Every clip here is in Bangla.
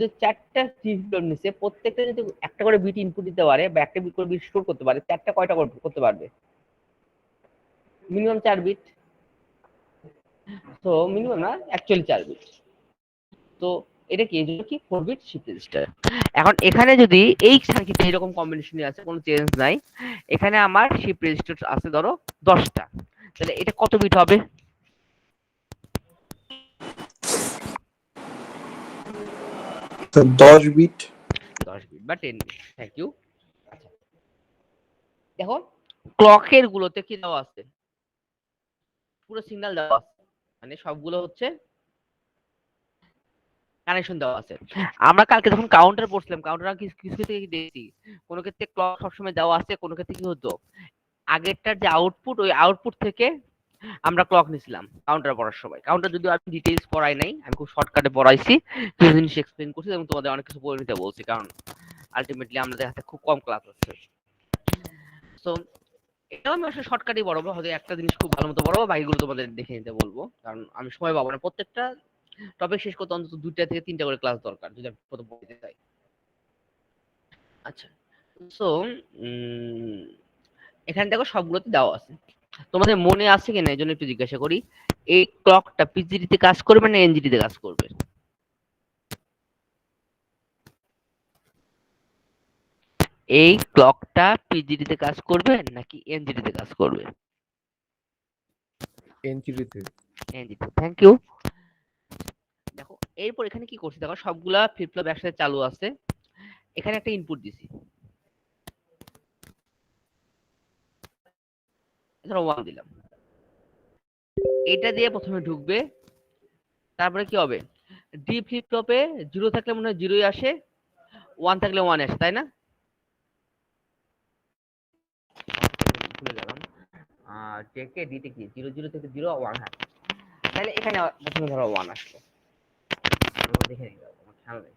যে 4টা ফ্লিপ-ফ্লপ নিছে, প্রত্যেকটা যদি একটা করে বিট ইনপুট দিতে পারে বা একটা বিট করে বিট স্টোর করতে পারে, 4টা কয়টা করতে পারবে? Minimum 4 bit. তো মিনিমাম না, অ্যাকচুয়ালি 4 বিট। তো এটা কি, এই জন্য কি 4 বিট শিফট রেজিস্টার। এখন এখানে যদি এই সার্কিটে এরকম কম্বিনেশনই আছে, কোনো চেঞ্জ নাই, এখানে আমার শিফট রেজিস্টার আছে ধরো 10টা, তাহলে এটা কত বিট হবে? 10 বিট। 10 বিট বা 10 বিট। Thank you. আচ্ছা, দেখো ক্লকের গুলোতে কি দেওয়া আছে? পুরো সিগন্যাল দেওয়া আছে, মানে সবগুলো হচ্ছে কানেকশন দেওয়া আছে। আমরা কালকে যখন কাউন্টার পড়ছিলাম, কাউন্টার কিছু কিছু ক্ষেত্রে কি দেখছি, কোনো ক্ষেত্রে ক্লক সবসময় দেওয়া আছে, কোনো ক্ষেত্রে কি হতো, আগেরটার যে আউটপুট, ওই আউটপুট থেকে আমরা ক্লক নিছিলাম কাউন্টার পড়ার সময়। কাউন্টার যদিও আমি ডিটেইলস পড়াই নাই, আমি খুব শর্টকাটে পড়াইছি, কিছু জিনিস এক্সপ্লেন করছি এবং তোমাদের অনেক কিছু বলে নিতে বলছি, কারণ আলটিমেটলি আমাদের হাতে খুব কম ক্লাস আছে। তো এটাও আমি আসলে শর্টকাটই পড়াবো, হয়তো একটা জিনিস খুব ভালো মতো পড়াবো, বাকিগুলো তোমাদের দেখে নিতে বলবো, কারণ আমি সময় পাবো না। প্রত্যেকটা টপিক শেষ করতে অন্তত 2টা থেকে 3টা করে ক্লাস দরকার যদি আমি প্রথম পড়তে চাই। আচ্ছা, সো এখানে দেখো সবগুলোতে দেওয়া আছে, তোমাদের মনে আছে কিনা এই জন্য একটু জিজ্ঞাসা করি, এই ক্লকটা পিজিডি তে কাজ করবে না এনজিডি তে কাজ করবে? এই ক্লকটা পিজিডি তে কাজ করবে নাকি এনজিডি তে কাজ করবে? এনজিডিতে। এনজিডি, থ্যাংক ইউ। দেখো এরপর এখানে কি করছি, দেখো সবগুলা ফ্লিপ ফ্লপ একসাথে চালু আছে, এখানে একটা ইনপুট দিছি, ধরো 1 দিলাম, এটা দিয়ে প্রথমে ঢুকবে, তারপরে কি হবে, ডি ফ্লিপ ফ্লপে 0 থাকলে মনে হয় 0ই আসে, 1 থাকলে 1 আসে, তাই না? ভুলে গেলাম, টেকে ডিতে কি 0 0 থেকে 0 1, হ্যাঁ, তাহলে এখানে প্রথমে ধরো 1 আসলো, দেখে নিই, আমার খেয়াল নেই।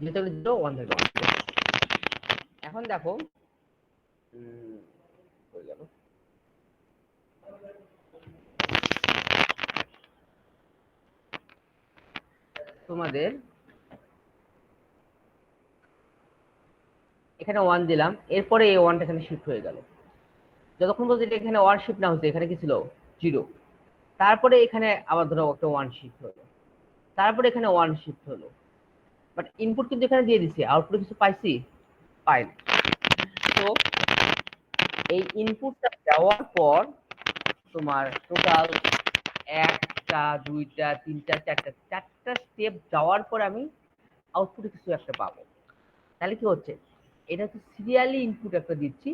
যেহেতু 0 1 থেকে 1, এখন দেখো হয়ে গেল, তোমাদের এখানে 1 দিলাম, এরপরে এই 1টা এখানে শিফট হয়ে গেল, যতক্ষণ পর্যন্ত এখানে 1 শিফট না হচ্ছে, এখানে কি ছিল 0, তারপরে এখানে আবার ধরো একটা 1 শিফট হলো, তারপরে এখানে 1 শিফট হলো, বাট ইনপুট কিন্তু এখানে দিয়ে দিছি, আউটপুট কিছু পাইছি? পাইনি। তো এই ইনপুটটা দেওয়ার পর তোমার টোটাল 1টা 2টা 3টা 4টা স্টেপ যাওয়ার পর আমি আউটপুটে কিছু একটা পাবো। তাহলে কি হচ্ছে, এটা হচ্ছে সিরিয়ালি ইনপুট একটা দিচ্ছি,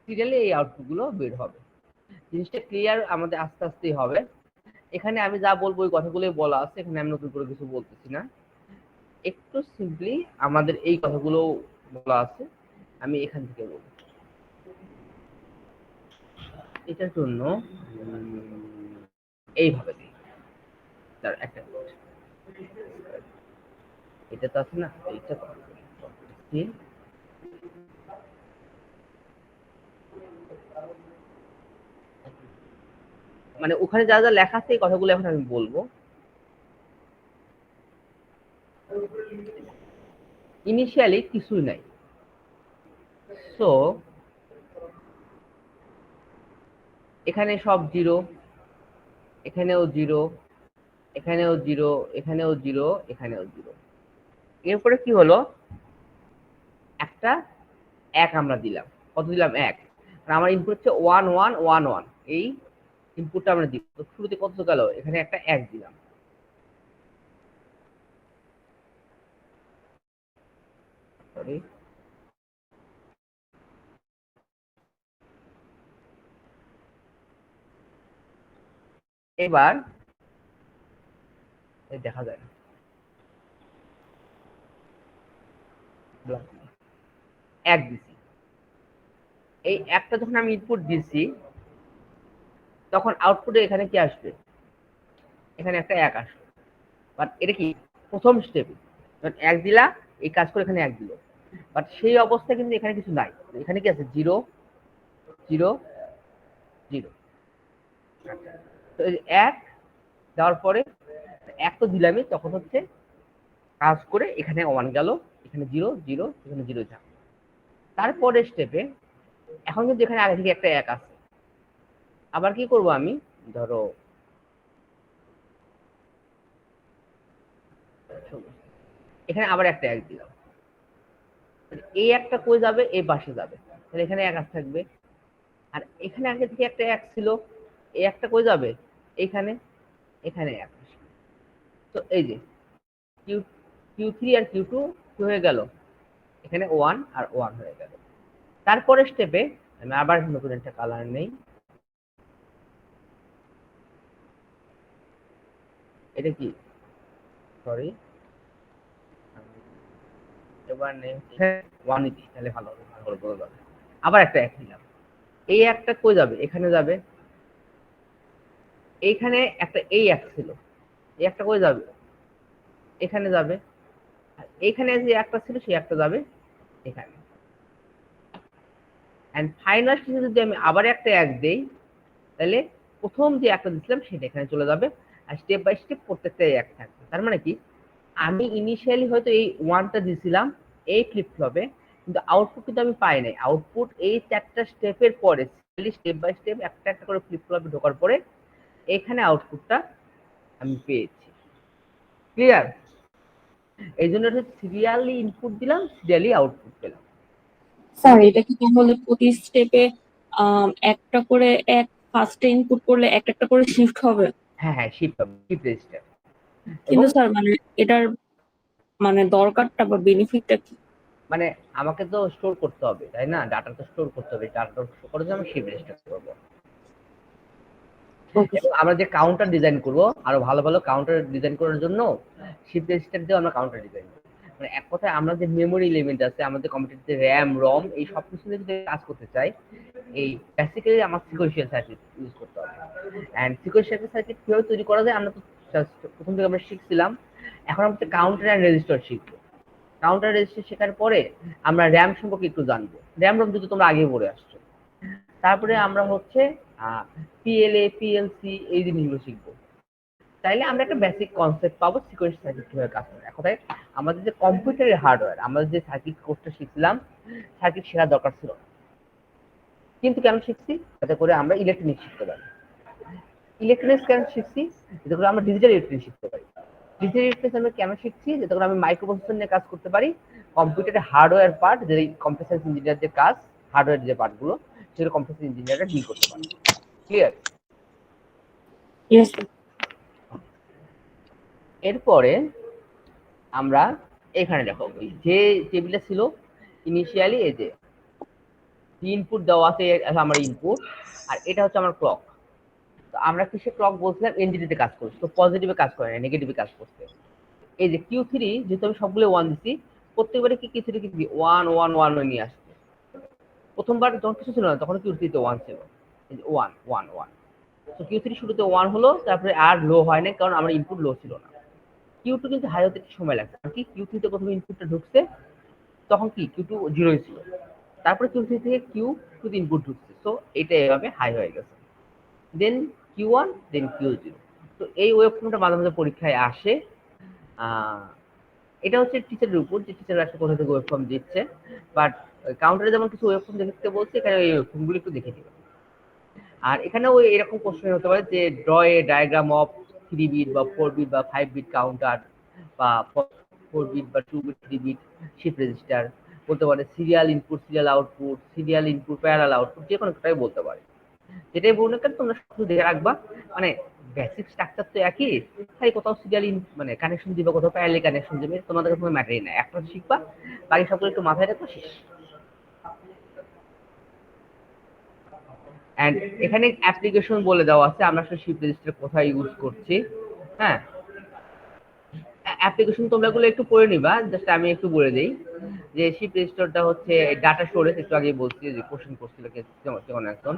সিরিয়ালি এই আউটপুট গুলো বের হবে। জিনিসটা ক্লিয়ার আমাদের আস্তে আস্তেই হবে। এখানে আমি যা বলবো ওই কথাগুলোই বলা আছে, এখানে আমি নতুন করে কিছু বলতেছি না, একটু সিম্পলি আমাদের এই কথাগুলো বলা আছে, আমি এখান থেকে বলবো। এটার জন্য এইভাবে দিই, তার একটা এটা তো আছে না, এইটা মানে ওখানে যা যা লেখা আছে এই কথাগুলো এখন আমি বলবো। ইনিশিয়ালি কিছুই নাই, সো এখানে সব 0, এখানেও 0, এখানেও 0, এখানেও 0, এখানেও 0। এরপরে কি হলো, একটা 1 আমরা দিলাম, কত দিলাম 1, আমার ইনপুট হচ্ছে 1 1 1 1, এই ইনপুটটা আমরা দিব। তো শুরুতে কত গেল, এখানে একটা 1 দিলাম, সরি এবার দেখা যায় না, এক দিছি, এই একটা যখন আমি ইনপুট দিছি তখন আউটপুটে এখানে কি আসবে, এখানে একটা এক আসবে, বাট এটা কি প্রথম স্টেপে এক দিলা, এই কাজ করে এখানে এক দিল, বাট সেই অবস্থায় কিন্তু এখানে কিছু নাই, এখানে কি আছে 0 0 0। তো এক দেওয়ার পরে এক তো দিলামই, তখন হচ্ছে কাজ করে এখানে 1 গেল, এখানে 0 0, এখানে 0 যাবে। তারপরে স্টেপে এখন কিন্তু এখানে আগে থেকে একটা এক আছে, আবার কি করব আমি, ধরো এখানে আবার একটা এক দিলাম, এই একটা কই যাবে, এই পাশে যাবে, তাহলে এখানে এক থাকবে, আর এখানে আগে থেকে একটা এক ছিল, এই একটা কই যাবে, এখানে, এখানে এক। তো এই যে কিউ Q3 আর Q2 কি হয়ে গেল, এখানে 1 আর 1 হয়ে গেল। তারপরে স্টেপে আমি আবার নতুন একটা কালার নেই, এটা কি, সরি, এবার নেই 1 দিই, তাহলে ভালো হবে, ভালো করে বোঝা যাবে। আবার একটা এক নিলাম, এই একটা কই যাবে, এখানে যাবে, এইখানে একটা এই এক ছিল, এই একটা কই যাবে, এখানে যাবে, আর এখানে যে একটা ছিল সেই একটা যাবে এখানে। এন্ড ফাইনাল যদি আমি আবার একটা এক দেই, তাহলে প্রথম যে একটা দিছিলাম সেটা এখানে চলে যাবে, আর স্টেপ বাই স্টেপ প্রত্যেকটা এক থাকবে। তার মানে কি, আমি ইনিশিয়ালি হয়তো এই 1টা দিছিলাম এই ফ্লিপ ফ্লপে, কিন্তু আউটপুট কিন্তু আমি পাই নাই। আউটপুট এই 4টা স্টেপের পরে স্টেপ বাই স্টেপ একটা একটা করে ফ্লিপ ফ্লপে ঢোকার পরে এখানে আউটপুটটা আমি পেয়েছি। ক্লিয়ার? এই জন্য সিরিয়ালি ইনপুট দিলাম, সিরিয়ালি আউটপুট পেলাম। স্যার এটা কি তাহলে প্রতি স্টেপে একটা করে এক ফার্স্টে ইনপুট করলে একটা একটা করে শিফট হবে? হ্যাঁ হ্যাঁ, শিফট হবে, শিফট রেজিস্টার। এবং কিন্তু স্যার মানে এটার মানে দরকারটা বা বেনিফিটটা কি? মানে আমাকে তো স্টোর করতে হবে, তাই না? ডাটা তো স্টোর করতে হবে, ডাটা স্টোর করার জন্য আমি শিফট রেজিস্টার করবো। ওকে এবং আমরা যে কাউন্টার ডিজাইন করব, আরো ভালো ভালো কাউন্টার ডিজাইন করার জন্য শিফট রেজিস্টার দিয়ে আমরা কাউন্টার ডিজাইন করব। মানে এক কথায় আমরা যে মেমোরি এলিমেন্ট আছে আমাদের কম্পিউটারে, যে র্যাম রম এই সব কিছু নিয়ে যদি কাজ করতে চাই, এই বেসিক্যালি আমার সিকোয়েন্সিয়াল সার্কিট ইউজ করতে হবে। এন্ড সিকোয়েন্সিয়াল সার্কিট কিভাবে তৈরি করা যায় আমরা তো প্রথম থেকে আমরা শিখছিলাম, এখন আমরা কাউন্টার এন্ড রেজিস্টার শিখবো। কাউন্টার রেজিস্টার শেখার পরে আমরা র্যাম সম্পর্কে একটু জানবো, র্যাম রম যদি তোমরা আগে পড়ে আসছো। তারপরে আমরা হচ্ছে পিএলএ পিএলসি এই জিনিসগুলো শিখবো। তাইলে আমরা একটা বেসিক কনসেপ্ট পাবো সিকোয়েন্স সার্কিট কিভাবে কাজ করে। এখন আমাদের যে কম্পিউটারের হার্ডওয়্যার, আমরা যে সার্কিট কোর্সটা শিখছিলাম, সার্কিট শেখার দরকার ছিল না। কিন্তু কেন শিখছি, যাতে করে আমরা ইলেকট্রনিক্স শিখতে পারি। ইলেকট্রনিক্স কেন শিখছি, যাতে করে আমরা ডিজিটাল ইলেকট্রনিক্স শিখতে পারি। ডিজিটাল ইলেকট্রনিক্স আমরা কেন শিখছি, যাতে করে আমি মাইক্রোপ্রসেসর নিয়ে কাজ করতে পারি। কম্পিউটারের হার্ডওয়্যার পার্ট, যে কম্পিউটার সায়েন্স ইঞ্জিনিয়ার যে কাজ, হার্ডওয়্যার যে পার্টগুলো, সেগুলো কম্পিউটার ইঞ্জিনিয়াররা ডিল করতে পারে। ক্লিয়ার? Yes sir. এরপরে আমরা এখানে দেখো যে টেবিলটা ছিল ইনিশিয়ালি, এই যে ইনপুট দেওয়া আছে, আমার ইনপুট, আর এটা হচ্ছে আমার ক্লক। তো আমরা কিসে ক্লক বলছিলাম, এনজিডিতে কাজ করছি, তো পজিটিভে কাজ করে না, নেগেটিভে কাজ করছে। এই যে Q3 যেহেতু আমি সবগুলো 1 দিছি, প্রত্যেকবারে কি Q3 কি 1 1 1 নিয়ে আসছে। প্রথমবার যখন কিছু ছিল না তখন Q3 তে 1 ছিল, এই যে 1 1 1। তো Q3 শুরুতে 1 হলো, তারপরে আর লো হয় না কারণ আমার ইনপুট লো ছিল না। Q2 কিন্তু হাই হতে একটু সময় লাগছে, কারণ কি Q3 তে প্রথমে ইনপুটটা ঢুকছে, তখন কি Q2 0 ছিল, তারপরে Q3 থেকে Q2 তে ইনপুট ঢুকছে, তো এটা এভাবে হাই হয়ে গেছে। দেন Q1 দেন Q0। তো এই ওয়েবফর্মটা মাঝে মাঝে পরীক্ষায় আসে। এটা হচ্ছে টিচারের উপর, যে টিচার একটা কোথা থেকে ওয়েবফর্ম দিচ্ছে, বাট কাউন্টারে যেমন কিছু ওয়েবফর্ম দেখতে বলছে, এখানে এই ওয়েবফর্মগুলো একটু দেখে দিবেন। আর এখানেও এরকম কোশ্চেন হতে পারে যে draw a diagram of 3 bit বা 4 বিট বা 5 বিট কাউন্টার, বা 4 বিট বা 2 বিট 3 বিট শিফট রেজিস্টার, বলতে পারে serial input serial output, serial input parallel output, যে কোনো একটাই বলতে পারে। যেটাই বলুন না কেন তোমরা শুধু দেখে রাখবা, মানে বেসিক স্ট্রাকচার তো একই, তাই কোথাও সিরিয়াল মানে কানেকশন দিবে, কোথাও প্যারালাল কানেকশন দিবে, তোমাদের কোনো ম্যাটারই না, একটা শিখবা, বাকি সবগুলো একটু মাথায় রাখো, শেষ। অ্যান্ড এখানে অ্যাপ্লিকেশন বলে দেওয়া আছে আমরা আসলে শিফট রেজিস্টার কোথায় ইউজ করছি। হ্যাঁ, অ্যাপ্লিকেশন তোমরা গুলো একটু পড়ে নিবা, জাস্ট আমি একটু বলে দিই যে শিফট রেজিস্টারটা হচ্ছে ডাটা স্টোরেজ, একটু আগে বলছি যে কোশ্চেন করছিল কেমন একদম।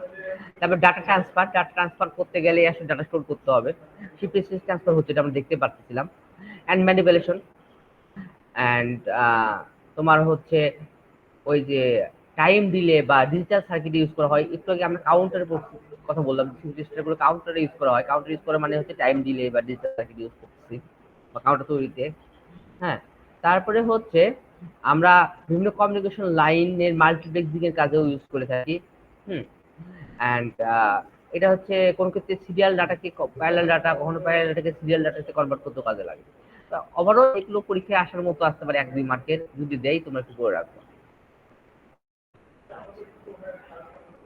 তারপর ডাটা ট্রান্সফার করতে গেলে আসলে ডাটা স্টোর করতে হবে, শিফট রেজিস্টার ট্রান্সফার হচ্ছে এটা আমরা দেখতে পাচ্ছিলাম। অ্যান্ড ম্যানিপুলেশন অ্যান্ড তোমার হচ্ছে ওই যে টাইম ডিলে বা ডিজিটাল সার্কিট ইউজ করা হয়। একটু আগে আমরা কাউন্টারের কথা বললাম, শিফট রেজিস্টারগুলো কাউন্টারে ইউজ করা হয়। কাউন্টার ইউজ করা মানে হচ্ছে টাইম ডিলে বা ডিজিটাল সার্কিট ইউজ করতেছি বা কাউন্টার তৈরিতে। হ্যাঁ, তারপরে হচ্ছে আমরা বিভিন্ন কমিউনিকেশন লাইনের মাল্টিপ্লেক্সিং এর কাজেও ইউজ করে থাকি। অ্যান্ড এটা হচ্ছে কোন ক্ষেত্রে সিরিয়াল ডাটাকে প্যারালাল ডাটা, কখনো প্যারালাল ডাটাকে সিরিয়াল ডাটাতে কনভার্ট করতে কাজে লাগে। তো ওভারঅল এগুলো পরীক্ষায় আসার মতো আসতে পারে 1-2 মার্কের, যদি দেয় তোমরা একটু করে রাখবো।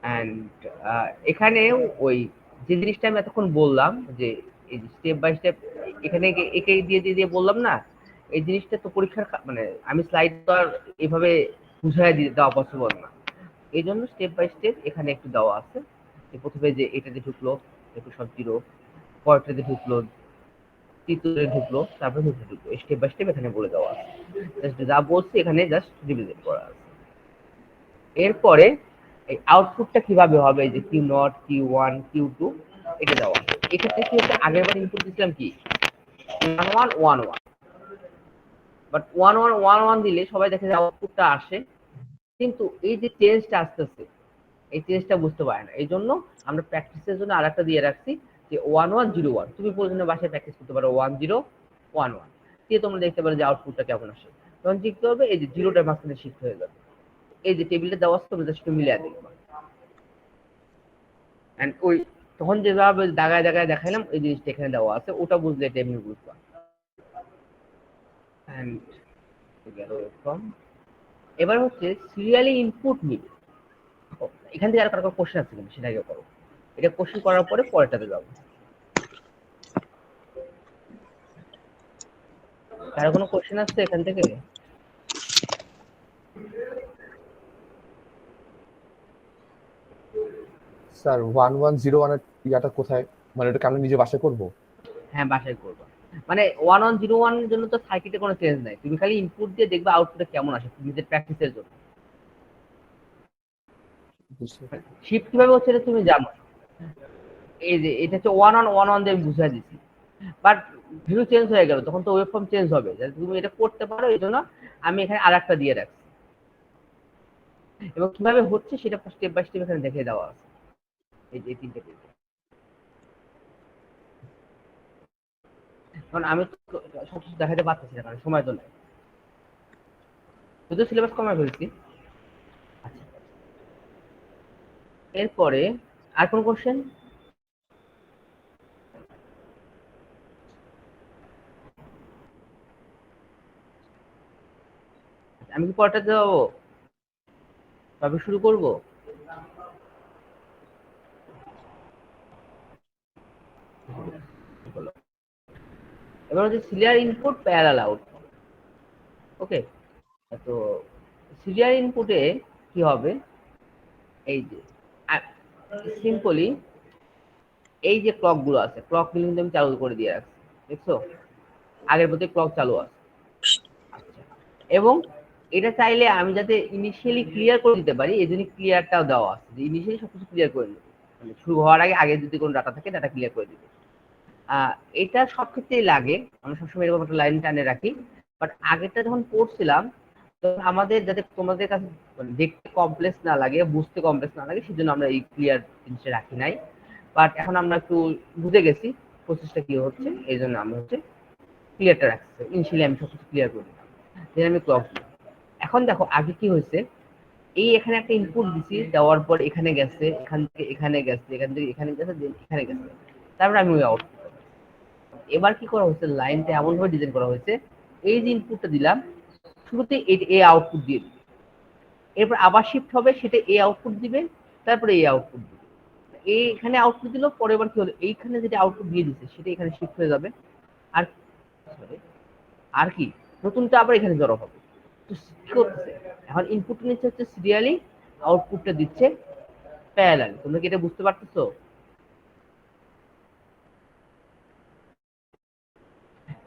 অ্যান্ড এখানে ওই যে জিনিসটা আমি এতক্ষণ বললাম যে এই স্টেপ বাই স্টেপ এখানে একে দিয়ে দিয়ে দিয়ে বললাম না, এই জিনিসটা তো পরীক্ষার মানে আমি স্লাইড তো আর এইভাবে বুঝাই দিয়ে দেওয়া পসিবল না, এই জন্য স্টেপ বাই স্টেপ এখানে একটু দেওয়া আছে। যে প্রথমে যে এটাতে ঢুকলো একটু সব জিরো, পরেরটাতে ঢুকলো, তৃতীয়তে ঢুকলো, তারপরে ঢুকলো, স্টেপ বাই স্টেপ এখানে বলে দেওয়া আছে। জাস্ট যা বলছি এখানে জাস্ট রিভিশন করা আছে। এরপরে এই আউটপুটটা কিভাবে হবে, যে Q not, Q one, Q two, এটা দেওয়া। এক্ষেত্রে কি হচ্ছে, আগের বার ইনপুট দিচ্ছিলাম কি 1111, বাট 1111 দিলে সবাই দেখে যে আউটপুটটা আসে, কিন্তু এই যে চেঞ্জটা আসতেছে এই চেঞ্জটা বুঝতে পারে না। এই জন্য আমরা প্র্যাকটিসের জন্য আরেকটা দিয়ে রাখছি যে 1101। তুমি প্রয়োজনে বাসায় প্র্যাকটিস করতে পারো 1011 দিয়ে তোমরা দেখতে পারো যে আউটপুটটা কেমন আসে। তখন কি হবে, এই যে জিরোটার মাঝখানে শিফট হয়ে যাবে। এই যে টেবিলটা দেওয়া আছে তোমরা জাস্ট মিলিয়ে দেখবা। এন্ড ওই তখন যেভাবে দাগায় দাগায় দেখাইলাম এই জিনিসটা এখানে দেওয়া আছে, ওটা বুঝলে এটা এমনি বুঝবা। এন্ড এবার হচ্ছে সিরিয়ালি ইনপুট নিবে। এখান থেকে আর কারো কোশ্চেন আছে কিনা সেটা আগে করো, এটা কোশ্চেন করার পরে পরেরটাতে যাবো। কারো কোনো কোশ্চেন আসছে এখান থেকে? স্যার 1101 এর ইয়াটা কোথায়, মানে এটা আমি নিজে বাসায় করব? হ্যাঁ, বাসায় করবা। মানে 1101 এর জন্য তো সার্কিটে কোনো চেঞ্জ নাই, তুমি খালি ইনপুট দিয়ে দেখবা আউটপুটে কেমন আসে নিজের প্র্যাকটিসের জন্য। শিফট কিভাবে হচ্ছে এটা তুমি জানো, এই যে এটা হচ্ছে 1111 দিয়ে বুঝাই দিচ্ছি, বাট ভিউ চেঞ্জ হয়ে গেল তখন তো ওয়েব ফর্ম চেঞ্জ হবে, যাতে তুমি এটা করতে পারো এই জন্য আমি এখানে আরেকটা দিয়ে রাখছি। এবং কিভাবে হচ্ছে সেটা স্টেপ বাই স্টেপ এখানে দেখিয়ে দেওয়া আছে, এই যে তিনটে পেজ। কারণ আমি সবকিছু দেখাতে পারতেছি না, কারণ সময় তো নেই, শুধু সিলেবাস কমায় ফেলছি। আচ্ছা, এরপরে আর কোন কোশ্চেন? আমি কি পরটাতে যাবো, তবে শুরু করব? এবার হচ্ছে সিরিয়াল ইনপুট, প্যারালাল আউটপুট। ওকে, তো সিরিয়াল ইনপুটে কি হবে, এই যে সিম্পলি এই যে ক্লক গুলো আছে, ক্লক গুলো কিন্তু আমি চালু করে দিয়ে রাখছি, দেখছো আগের মধ্যে ক্লক চালু আছে। আচ্ছা, এবং এটা চাইলে আমি যাতে ইনিশিয়ালি ক্লিয়ার করে দিতে পারি এই জন্য ক্লিয়ারটাও দেওয়া আছে, যে ইনিশিয়ালি সবকিছু ক্লিয়ার করে নেবে, মানে শুরু হওয়ার আগে আগে যদি কোনো ডাটা থাকে ডাটা ক্লিয়ার করে দিবে। এটা সব ক্ষেত্রেই লাগে, আমরা সবসময় এরকম একটা লাইন টানে রাখি। বাট আগেরটা যখন পড়ছিলাম তখন আমাদের যাতে তোমাদের কাছে মানে দেখতে কমপ্লেক্স না লাগে, বুঝতে কমপ্লেক্স না লাগে, সেজন্য আমরা এই ক্লিয়ার জিনিসটা রাখি নাই। বাট এখন আমরা একটু বুঝে গেছি প্রসেসটা কি হচ্ছে, এই জন্য আমরা হচ্ছে ক্লিয়ারটা রাখছি। ইনিশিয়ালি আমি সবকিছু ক্লিয়ার করে দিলাম, দেন আমি ক্লক দিই। এখন দেখো আগে কি হয়েছে, এই এখানে একটা ইনপুট দিছি, দেওয়ার পর এখানে গেছে, এখান থেকে এখানে গেছে, এখান থেকে এখানে গেছে, দেন এখানে গেছে, তারপর আমি ওই আউটপুট। এবার কি করা হয়েছে, লাইনটা এমন ভাবে ডিজাইন করা হয়েছে, এই যে ইনপুটটা দিলাম শুরুতে এ আউটপুট দিয়ে দিবে, এরপর আবার শিফট হবে সেটা এ আউটপুট দিবে, তারপরে এ আউটপুট দিবে, এখানে আউটপুট দিল, পরে এবার কি হলো এইখানে যেটা আউটপুট দিয়ে দিচ্ছে সেটা এখানে শিফট হয়ে যাবে। আর আর কি নতুনটা আবার এখানে জড়ো হবে। তো কি করতেছে, এখন ইনপুট নিচ্ছে হচ্ছে সিরিয়ালি, আউটপুটটা দিচ্ছে প্যারালাল। তোমরা কি এটা বুঝতে পারতেছো?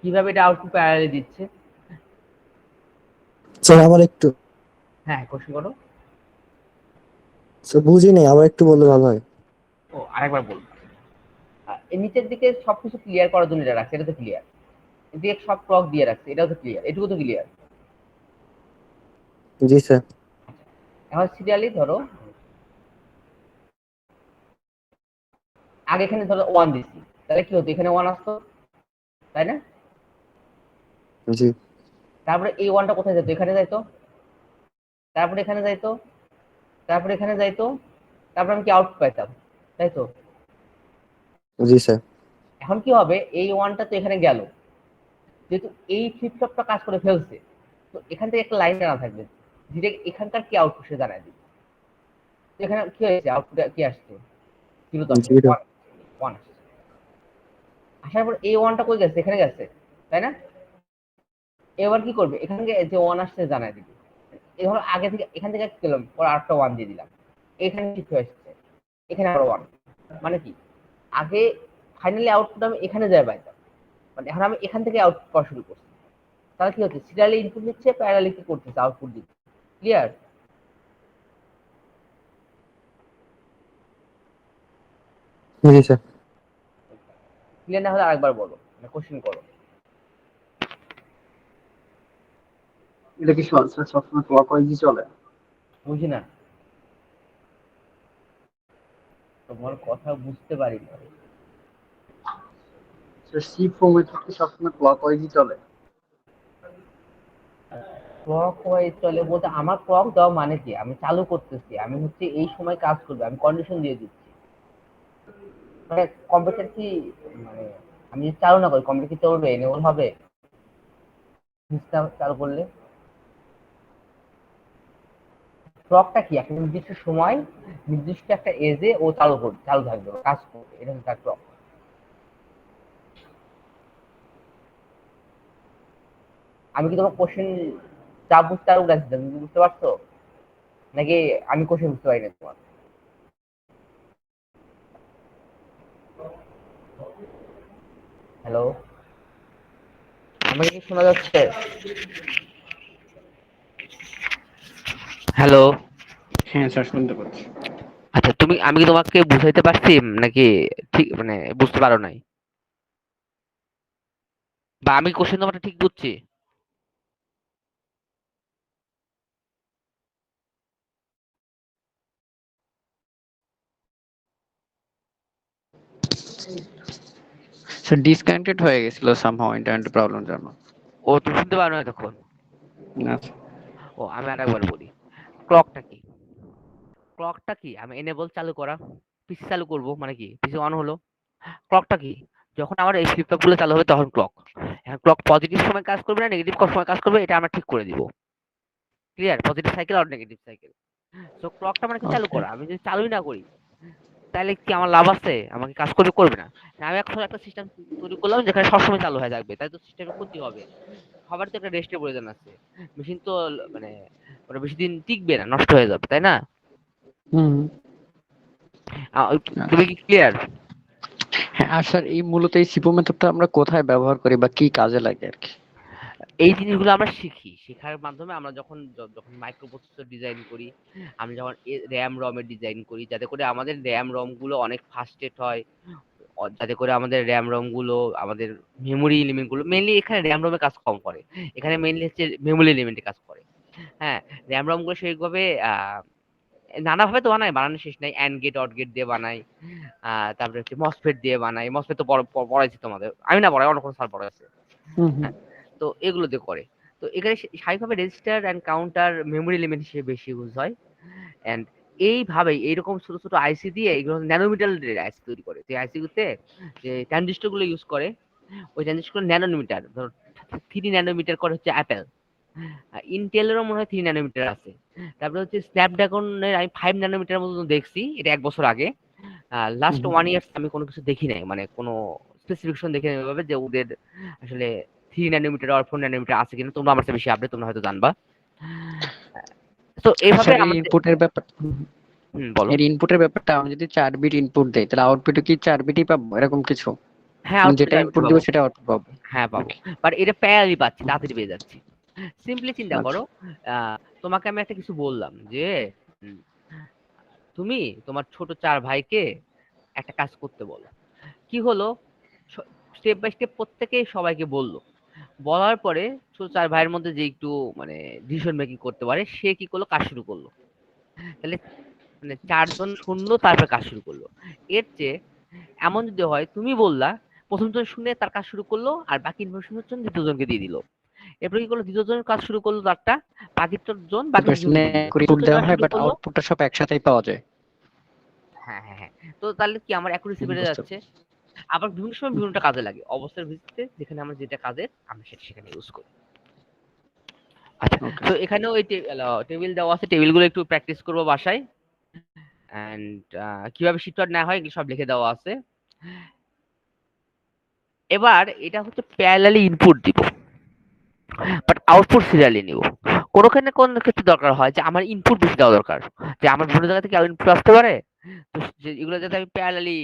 কিভাবে এটা আউটপুট প্যারালালি দিচ্ছে? স্যার আমার একটু হ্যাঁ, কোশ্চেন করো। স্যার বুঝি নাই, আবার একটু বললে ভালো হয়। ও আরেকবার বলবো। এর নিচের দিকে সবকিছু ক্লিয়ার করার জন্য এটা রাখছে, এটা তো ক্লিয়ার। এদিকে সব ক্লক দিয়ে রাখছে, এটাও তো ক্লিয়ার, এটুকু তো ক্লিয়ার। জি স্যার। এখন সিরিয়ালি ধরো, আগে এখানে ধরো 1 দিছি, তাহলে কি হতো, এখানে 1 আসতো, তাই না? জি তারপরে এই 1টা কোথায় যেত, এখানে যাইতো, তারপরে এখানে যাইতো, তারপরে এখানে যাইতো, তারপরে আমি কি আউটপুট পাইতাম, তাই তো? জি স্যার। এখন কি হবে, এই 1টা তো এখানে গেল, যেহেতু এই ফ্লিপ ফ্লপটা কাজ করে ফেলছে, তো এখান থেকে একটা লাইন জানা থাকবে, যেটা এখানকার কি আউটপুট সে জানাই দিবে। তো এখানে কি হয়েছে, আউটপুট কি আসছে, 0 তো আসছে, জিরো। 1 আসছে। আসার পর এই 1টা কই গেছে, এখানে গেছে, তাই না? এবার কি করবে, এখান থেকে যে 1 আসছে জানাই দিবে। এই ধরো আগে থেকে এখান থেকে পেলাম, পর আরেকটা 1 দিয়ে দিলাম, এখানে কি হয়ে আসছে, এখানে আবার 1, মানে কি, আগে ফাইনালি আউটপুট আমি এখানে যাই পাইতাম, মানে এখন আমি এখান থেকে আউটপুট পাওয়া শুরু করছি। তাহলে কি হচ্ছে, সিরিয়ালি ইনপুট নিচ্ছে, প্যারালালি কি করতেছে, আউটপুট দিচ্ছে। ক্লিয়ার? জি স্যার। ক্লিয়ার না হলে আরেকবার বলো, মানে কোশ্চেন করো। এটা কি সবসময় ক্লকওয়াইজই চলে? বুঝি না, তোমার কথা বুঝতে পারি না। সি ফর্মেট কি সবসময় ক্লকওয়াইজই চলে? ক্লক ওয়াইজ চলে বলতে, আমার ক্লক দেওয়া মানে কি, আমি চালু করতেছি, আমি হচ্ছে এই সময় কাজ করবে, আমি কন্ডিশন দিয়ে দিচ্ছি। মানে কম্পিউটার কি, মানে আমি যদি চালু না করি, কম্পিউটার কি চলবে, এনেবল হবে সিস্টেম চালু করলে? ক্লকটা কি, একটা নির্দিষ্ট সময়, নির্দিষ্ট একটা এজে ও চালু থাকবে, কাজ করবে, এটা হচ্ছে তার ক্লক। আমি কি তোমার কোশ্চেন যা বুঝতে আরো গেছি, তুমি কি বুঝতে পারছো, নাকি আমি কোশ্চেন বুঝতে পারি না তোমার? হ্যালো, আমাকে কি শোনা যাচ্ছে? হ্যালো। হ্যাঁ স্যার, শুনতে পাচ্ছি। আচ্ছা, আমি কি তোমাকে বুঝাইতে পারছি, নাকি ঠিক মানে বুঝতে পারো নাই, বা আমি কোশ্চেন তোমারটা ঠিক বুঝছি? স্যার ডিসকানেক্টেড হয়ে গেছিল সামহাউ ইন্টারনেট প্রবলেম জন্য। ও, তুমি শুনতে পারো না তখন? না ও, আমি আর একবার বলি। ক্লকটা কি, ক্লকটা কি, আমি এনেবল চালু করা, পিসি চালু করব, মানে কি পিসি অন হলো। ক্লকটা কি, যখন আমার এই ফ্লিপ গুলো চালু হবে তখন ক্লক। এখন ক্লক পজিটিভ সময় কাজ করবে না নেগেটিভ সময় কাজ করবে, এটা আমরা ঠিক করে দিব। ক্লিয়ার? পজিটিভ সাইকেল আর নেগেটিভ সাইকেল। সো ক্লকটা মানে কি, চালু ওকে। করা। আমি যদি চালুই না করি, তাহলে কি আমার লাভ আছে, আমাকে কাজ করবে করবে না? না, আমি এখন একটা সিস্টেম তৈরি করলাম যেখানে সবসময় চালু হয়ে থাকবে, তাই তো সিস্টেমের ক্ষতি হবে। সবার তো একটা রেস্টের প্রয়োজন আছে, মেশিন তো মানে ওটা বেশি দিন টিকবে না, নষ্ট হয়ে যাবে, তাই না? হুম। তুমি কি ক্লিয়ার? হ্যাঁ, আর স্যার এই মূলত এই সিপো মেথডটা আমরা কোথায় ব্যবহার করি বা কি কাজে লাগে আর কি? এই জিনিসগুলো আমরা শিখি, শেখার মাধ্যমে আমরা যখন যখন মাইক্রো প্রসেসর ডিজাইন করি, আমি যখন র্যাম রম এর ডিজাইন করি, যাতে করে আমাদের র্যাম রম গুলো অনেক ফাস্টেড হয়, যাতে করে আমাদের র্যাম রম গুলো, আমাদের মেমোরি এলিমেন্ট গুলো, মেইনলি এখানে র্যাম রমে কাজ কম করে, এখানে মেইনলি হচ্ছে মেমোরি এলিমেন্টে কাজ করে। হ্যাঁ, র্যাম রম গুলো সেইভাবে নানাভাবে তো বানায়, বানানো শেষ নাই, অ্যান্ড গেট অট গেট দিয়ে বানাই, তারপরে হচ্ছে মসফেট দিয়ে বানাই, মসফেট তো পড়াইছি তোমাদের, আমি না পড়াই, অন্য কোনো স্যার পড়াইছে। হুম হুম। হ্যাঁ, তো এগুলো দিয়ে করে। তো এখানে স্বাভাবিকভাবে register and counter memory element হিসেবে বেশি ইউজ হয়। অ্যান্ড এইভাবেই এইরকম ছোট ছোট আইসি দিয়ে এগুলো ন্যানোমিটার আইসি তৈরি করে, যে আইসি গুলোতে যে ট্রানজিস্টর গুলো ইউজ করে, ওই ট্রানজিস্টর গুলো ন্যানোমিটার, ধরো 3 ন্যানোমিটার করে হচ্ছে অ্যাপেল, ইন্টেলেরও মনে হয় 3 ন্যানোমিটার আছে। তারপরে হচ্ছে স্ন্যাপড্রাগনের আমি 5 ন্যানোমিটার মতো দেখছি, এটা 1 বছর আগে। লাস্ট 1 ইয়ার আমি কোনো কিছু দেখি নাই, মানে কোনো স্পেসিফিকেশন দেখি নাই ওইভাবে, যে ওদের আসলে 3 ন্যানোমিটার আর 4 ন্যানোমিটার আছে কিনা। তোমরা আমার চেয়ে বেশি আপডেট, তোমরা হয়তো জানবা। তো এইভাবে স্যার এই আমাদের ইনপুটের ব্যাপার বলো। এর ইনপুটের ব্যাপারটা, আমি যদি 4 বিট ইনপুট দেই তাহলে আউটপুটে কি 4 বিটই পাবো এরকম কিছু? হ্যাঁ, মানে আউটপুট যেটা ইনপুট দিব সেটা আউটপুট পাবো? হ্যাঁ পাবো, ওকে, বাট এটা প্যারালি পাচ্ছি, তাড়াতাড়ি পেয়ে যাচ্ছি। সিম্পলি চিন্তা আচ্ছা। করো, তোমাকে আমি একটা কিছু বললাম যে উম, তুমি তোমার ছোট 4 ভাইকে একটা কাজ করতে বলো। কি হলো, স্টেপ বাই স্টেপ প্রত্যেকেই সবাইকে বললো। বলার পরে ছোট 4 ভাইয়ের মধ্যে যে একটু মানে ডিসিশন মেকিং করতে পারে, সে কি করলো, কাজ শুরু করলো। তাহলে মানে 4 জন শুনলো, তারপরে কাজ শুরু করলো। এর চেয়ে এমন যদি হয়, তুমি বললা, প্রথম জন শুনে তার কাজ শুরু করলো, আর বাকি ইনফরমেশন হচ্ছে দ্বিতীয় জনকে দিয়ে দিল। এরপর কি করলো, দ্বিতীয় জনের কাজ শুরু করলো তারটা, বাকি জন বাকি প্রিপারেশনে দুজনকে দিয়ে দিল, ইনপুট তৃতীয় জন দেওয়া কাজ হয় শুরু বাট করলো। আউটপুটটা সব একসাথেই পাওয়া যায়। হ্যাঁ হ্যাঁ হ্যাঁ, তো তাহলে কি আমার অ্যাকুরেসি বেড়ে বুঝতে যাচ্ছে। আবার বিভিন্ন সময় বিভিন্নটা কাজে লাগে, অবস্থার ভিত্তিতে যেখানে আমার যেটা কাজের আমি সেটা সেখানে ইউজ করি। আচ্ছা, ওকে। তো এখানেও ওই টেবিল দেওয়া আছে, টেবিলগুলো একটু প্র্যাকটিস করবো বাসায়। এন্ড কিভাবে শিফট নেওয়া হয় এগুলো সব লিখে দেওয়া আছে। এবার এটা হচ্ছে প্যারালালি ইনপুট দিব, বাট আউটপুট সিরিয়ালি নিব। কোনোখানে কোন ক্ষেত্রে দরকার হয় যে আমার ইনপুট বেশি দেওয়া দরকার, যে আমার বিভিন্ন জায়গা থেকে ইনপুট আসতে পারে। তো এগুলো যাতে আমি প্যারালালি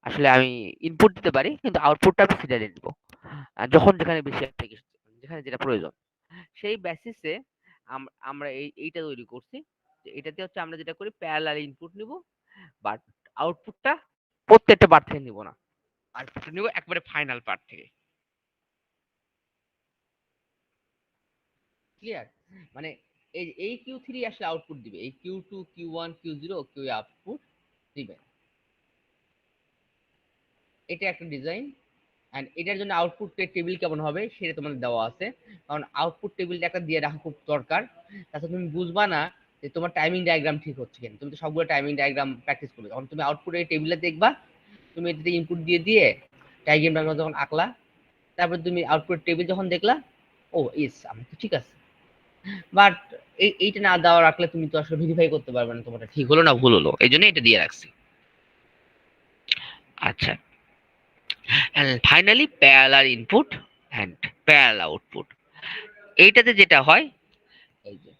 আসলে আমি ইনপুট দিতে পারি, কিন্তু আউটপুটটা আমি সিরিয়ালি নিব। যখন যেখানে বেশি অ্যাপ্লিকেশন, যেখানে যেটা প্রয়োজন, সেই বেসিসে আমরা এইটা তৈরি করছি। যে এটাতে হচ্ছে আমরা যেটা করি, প্যারালাল ইনপুট নিব, বাট আউটপুটটা প্রত্যেকটা পার্ট থেকে নিব না, আউটপুটটা নিব একবারে ফাইনাল পার্ট থেকে। ক্লিয়ার? মানে এই কিউ 3 আসলে আউটপুট দিবে, এই Q 2 Q 1 Q 0 Q output দিবে। এটা একটা ডিজাইন। এন্ড এটার জন্য আউটপুট টেবিল কেমন হবে সেটা তোমাদের দেওয়া আছে, কারণ আউটপুট টেবিলটা একটা দিয়ে রাখা খুব দরকার। তাছাড়া তুমি বুঝবা না যে তোমার টাইমিং ডায়াগ্রাম ঠিক হচ্ছে কিনা, তুমি তো সবগুলো টাইমিং ডায়াগ্রাম প্র্যাকটিস করবে, যখন তুমি আউটপুটের টেবিলটা দেখবা, তুমি এটাতে ইনপুট দিয়ে দিয়ে ডায়াগ্রামটা যখন আঁকলা, তারপর তুমি আউটপুট টেবিল যখন দেখলা, ও ইস আমি তো ঠিক আছে। বাট এইটা না দেওয়া রাখলে তুমি তো আসলে ভেরিফাই করতে পারবে না তোমারটা ঠিক হলো না ভুল হলো, এই জন্য এটা দিয়ে রাখছি। আচ্ছা, and finally parallel input and parallel output। এইটাতে যেটা হয়, এই যে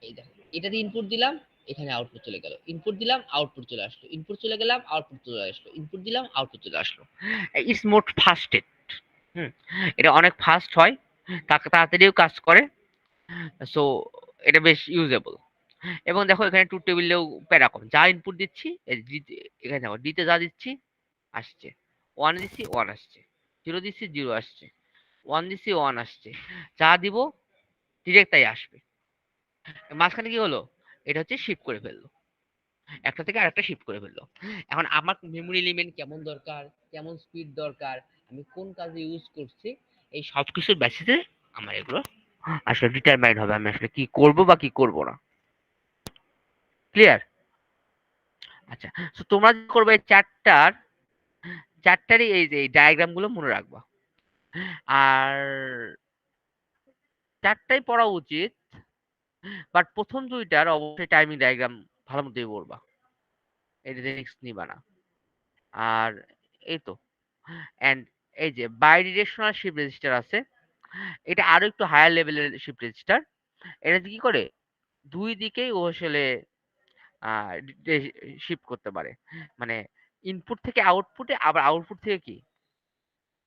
এই দেখো, এটাতে ইনপুট দিলাম, এখানে আউটপুট চলে গেল, ইনপুট দিলাম আউটপুট চলে আসলো, ইনপুট চলে গেলাম আউটপুট চলে আসলো, ইনপুট দিলাম আউটপুট চলে আসলো। It's more ফাস্টেড। হুম, এটা অনেক ফাস্ট হয়, তাড়াতাড়িও কাজ করে। সো এটা বেশ ইউজেবল। এবং দেখো এখানে ট্রুথ টেবিলেও প্যারা কম, যা ইনপুট দিচ্ছি এখানে দেখো ডিতে যা দিচ্ছি আসছে, 1 দিচ্ছি 1 আসছে, 0 দিচ্ছি 0 আসছে, 1 দিচ্ছি 1 আসছে, যা দিব ডিরেক্ট তাই আসবে। মাঝখানে কি হলো, এটা হচ্ছে শিফট করে ফেললো, একটা থেকে আরেকটা শিফট করে ফেললো। এখন আমার মেমোরি এলিমেন্ট কেমন দরকার, কেমন স্পিড দরকার, আমি কোন কাজে ইউজ করছি, এই সব কিছুর বেসিসে আমার এগুলো আসলে ডিটারমাইন হবে আমি আসলে কি করব বা কি করব না। ক্লিয়ার? আচ্ছা, তো তোমরা কি করবে, চারটারই এই যে ডায়াগ্রাম গুলো মনে রাখবা, আর চারটাই পড়া উচিত, বাট প্রথম দুইটার অবশ্যই টাইমিং ডায়াগ্রাম ভালো মতোই পড়বা, এটা রিস্ক নিবা না। আর এই তো, এন্ড এই যে বাই ডিরেকশনাল শিফট রেজিস্টার আছে, এটা আরো একটু হায়ার লেভেলের শিফট রেজিস্টার। এটা কি করে, দুই দিকেই ও আসলে শিফট করতে পারে, মানে ইনপুট থেকে আউটপুটে, আবার আউটপুট থেকে কি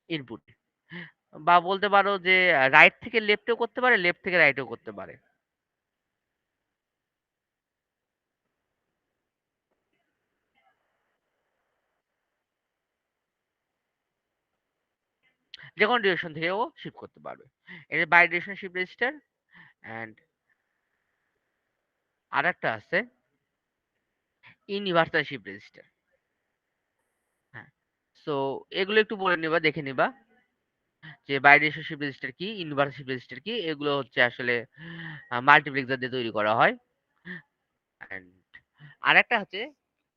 ইনপুটে, বা বলতে পারো যে রাইট থেকে লেফটেও করতে পারে, লেফট থেকে রাইটেও করতে পারে। যে কোনো ডিরেকশন থেকে ও শিফট করতে পারবে। এটা bi direction shift register. And আরেকটা আছে ইউনিভার্সাল শিফট রেজিস্টার। হ্যাঁ, সো এগুলো একটু বলে নিবা, দেখে নিবা যে বাই ডিরেকশন শিফট রেজিস্টার কি, ইউনিভার্সাল শিফট রেজিস্টার কি। এগুলো হচ্ছে আসলে মাল্টিপ্লেক্সার দিয়ে তৈরি করা হয়। এন্ড আরেকটা হচ্ছে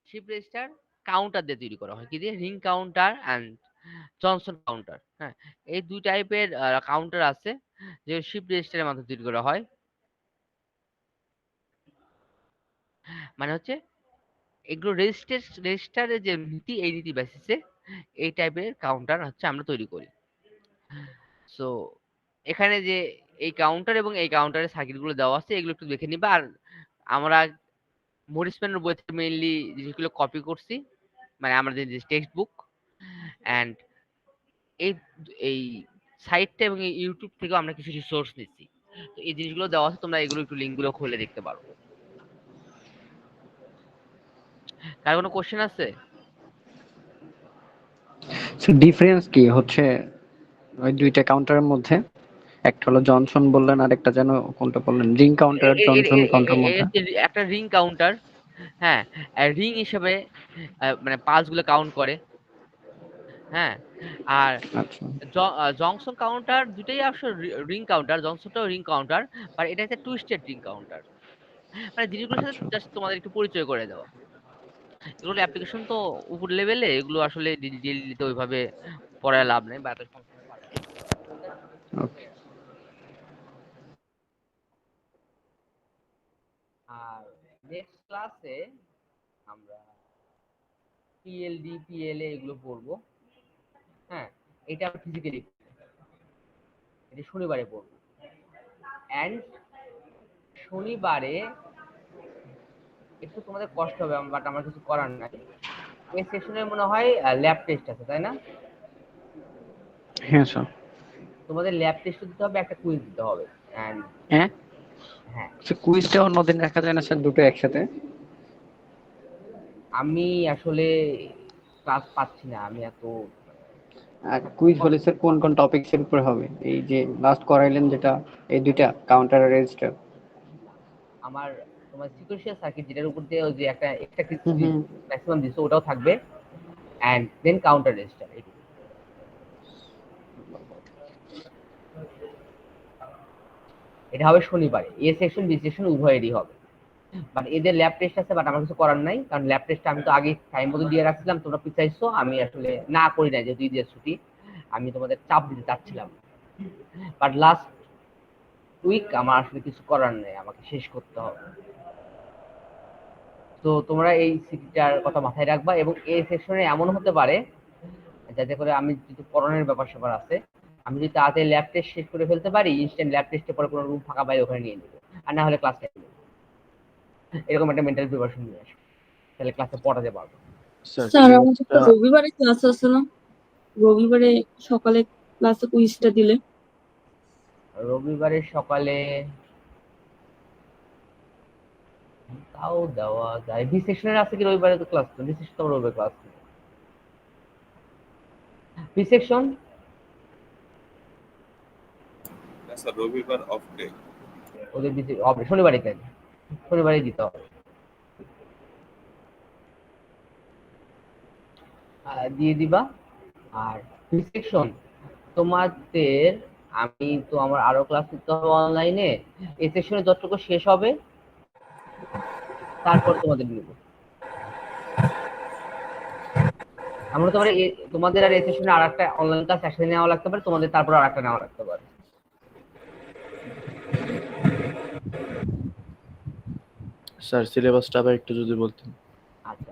শিফট রেজিস্টার কাউন্টার দিয়ে তৈরি করা হয়, কি দিয়ে, ring counter and Johnson counter. হ্যাঁ, এই দুই টাইপের কাউন্টার আছে যে শিফট রেজিস্টারের মাধ্যমে তৈরি করা হয়। মানে হচ্ছে এগুলো রেজিস্টারের যে নীতি, এই নীতি বেসিসে এই টাইপের কাউন্টার হচ্ছে আমরা তৈরি করি। সো এখানে যে এই কাউন্টার এবং এই কাউন্টারের সার্কিট গুলো দেওয়া আছে, এগুলো একটু দেখে নিবা। আর আমরা মরিসম্যানের বই থেকে মেইনলি জিনিসগুলো কপি করছি, মানে আমাদের যে টেক্সট বুক অ্যান্ড এই এই সাইটটা এবং এই ইউটিউব থেকেও আমরা কিছু রিসোর্স নিচ্ছি। তো এই জিনিসগুলো দেওয়া আছে, তোমরা এগুলো একটু লিঙ্কগুলো খুলে দেখতে পারো। কার কোনো কোশ্চেন আছে? ডিফারেন্স কি হচ্ছে ওই দুইটা কাউন্টারের মধ্যে? একটা হলো জনসন বললেন, আর একটা যেন কোনটা বললেন, রিং কাউন্টার, জনসন কাউন্টার মধ্যে। একটা রিং কাউন্টার, হ্যাঁ, রিং হিসেবে মানে পালস গুলো কাউন্ট করে, হ্যাঁ। আর আচ্ছা জংশন কাউন্টার দুটোই আসলে রিং কাউন্টার, জংশনটাও রিং কাউন্টার, বাট এটা একটা টুইস্টেড রিং কাউন্টার। মানে জিনিসগুলোর সাথে আচ্ছা জাস্ট তোমাদের একটু পরিচয় করে দেওয়া। এগুলো অ্যাপ্লিকেশন তো উপর লেভেলে, এগুলো আসলে ডিটেইলি তো ওইভাবে পড়ায় লাভ নেই বা এত সংক্ষেপে পারে না। ওকে। আর নেক্সট ক্লাসে আমরা পিএলডি, পিএলএ এগুলো পড়বো, হ্যাঁ। এটা আমরা ফিজিক্যালি, এটা শনিবারে পড়বো। অ্যান্ড শনিবারে একটু তোমাদের কষ্ট হবে, বাট আমার কিছু করার নাই। এই সেশনে মনে হয় ল্যাব টেস্ট আছে, তাই না? হ্যাঁ স্যার। তোমাদের ল্যাব টেস্ট দিতে হবে, একটা কুইজ দিতে হবে। অ্যান্ড হ্যাঁ, হ্যাঁ, কুইজটা অন্যদিন রাখা যায় না স্যার, দুটো একসাথে? আমি আসলে ক্লাস পাচ্ছি না, আমি এত আর কুইজ হলে স্যার কোন কোন টপিকস এর উপর হবে? এই যে লাস্ট করাইলেন যেটা, এই দুইটা কাউন্টার আর রেজিস্টার। আমার তোমার সিকোয়েন্সিয়াল সার্কিট যেটার উপর দিয়ে ওই যে একটা একটা কিছু হুম। ম্যাক্সিমাম দিছো, ওটাও থাকবে। And then counter register. এটা হবে শনিবারে, এ সেকশন বি সেকশন উভয়েরই হবে। বাট এদের ল্যাব টেস্ট আছে, বাট আমার কিছু করার নাই, কারণ ল্যাব টেস্টটা আমি তো আগে টাইম মতো দিয়ে রাখছিলাম, তোমরা পিছাইছো, আমি আসলে না করি নাই, যেহেতু ঈদের ছুটি আমি তোমাদের চাপ দিতে চাচ্ছিলাম। বাট লাস্ট উইক আমার আসলে কিছু করার নেই, আমাকে শেষ করতে হবে। তো তোমরা এই সিটিটার কথা মাথায় রাখবা, এবং এই সেকশনে এমন হতে পারে যাতে করে আমি যদি পড়ানোর ব্যাপার স্যাপার আছে, আমি যদি তাড়াতাড়ি ল্যাব টেস্ট শেষ করে ফেলতে পারি, ইনস্ট্যান্ট ল্যাব টেস্টে পরে কোনো রুম ফাঁকা পাই ওখানে নিয়ে নেবো, আর না হলে ক্লাস নেবো। এরকম একটা মেন্টাল প্রিপারেশন নিয়ে আসবো, তাহলে ক্লাসে পড়াতে পারবো। স্যার আমাদের তো রবিবারে ক্লাস আছে না? রবিবারে সকালে ক্লাসে কুইজটা দিলে। রবিবারের সকালে তাও দেওয়া যায়। বি সেকশনের আছে কি রবিবারে? তো ক্লাস বি সেকশন তো রবিবার ক্লাস নেই। বি সেকশন স্যার রবিবার অফ ডে। ওদের হবে শনিবারই, তাই শনিবারই দিতে হবে। দিয়ে দিবা। আর বি সেকশন তোমাদের, আমি তো আমার আরো ক্লাস নিতে হবে অনলাইনে, এই সেকশনে যতটুকু শেষ হবে তারপর তোমাদের নিব। আমরা তোমাদের আর এই সেশনে আর একটা অনলাইন ক্লাস একসাথে নেওয়া লাগতে পারে, তোমাদের তারপর আর একটা নেওয়া লাগতে পারে। স্যার সিলেবাসটা আবার একটু যদি বলতেন। আচ্ছা,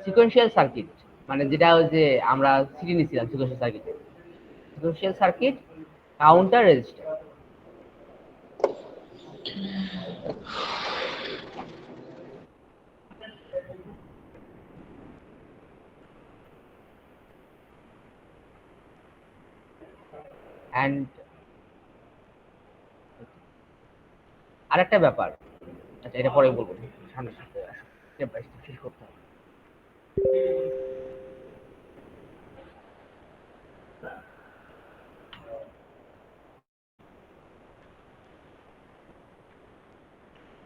সিকোয়েন্সিয়াল সার্কিট মানে যেটা ওই যে আমরা সিটি নিছিলাম, sequential circuit, sequential circuit, counter, register. And আরেকটা ব্যাপার, আচ্ছা এটা পরে বলবো, সামনে স্টেপ বাই স্টেপ শেষ করতে হবে।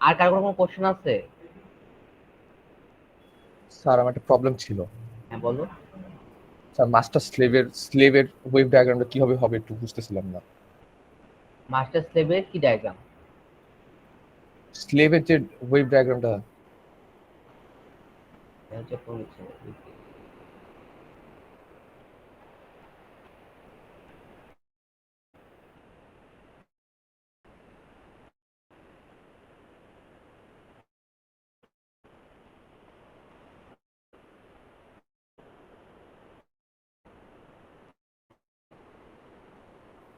আর কারো কোনো কোশ্চেন আছে? স্যার আমার একটা প্রবলেম ছিল। হ্যাঁ বলো। স্যার মাস্টার স্লেভের ওয়েভ ডায়াগ্রামটা কিভাবে হবে একটু বুঝতেছিলাম না। মাস্টার স্লেভের কি ডায়াগ্রাম? স্লেভের যে ওয়েভ ডায়াগ্রামটা।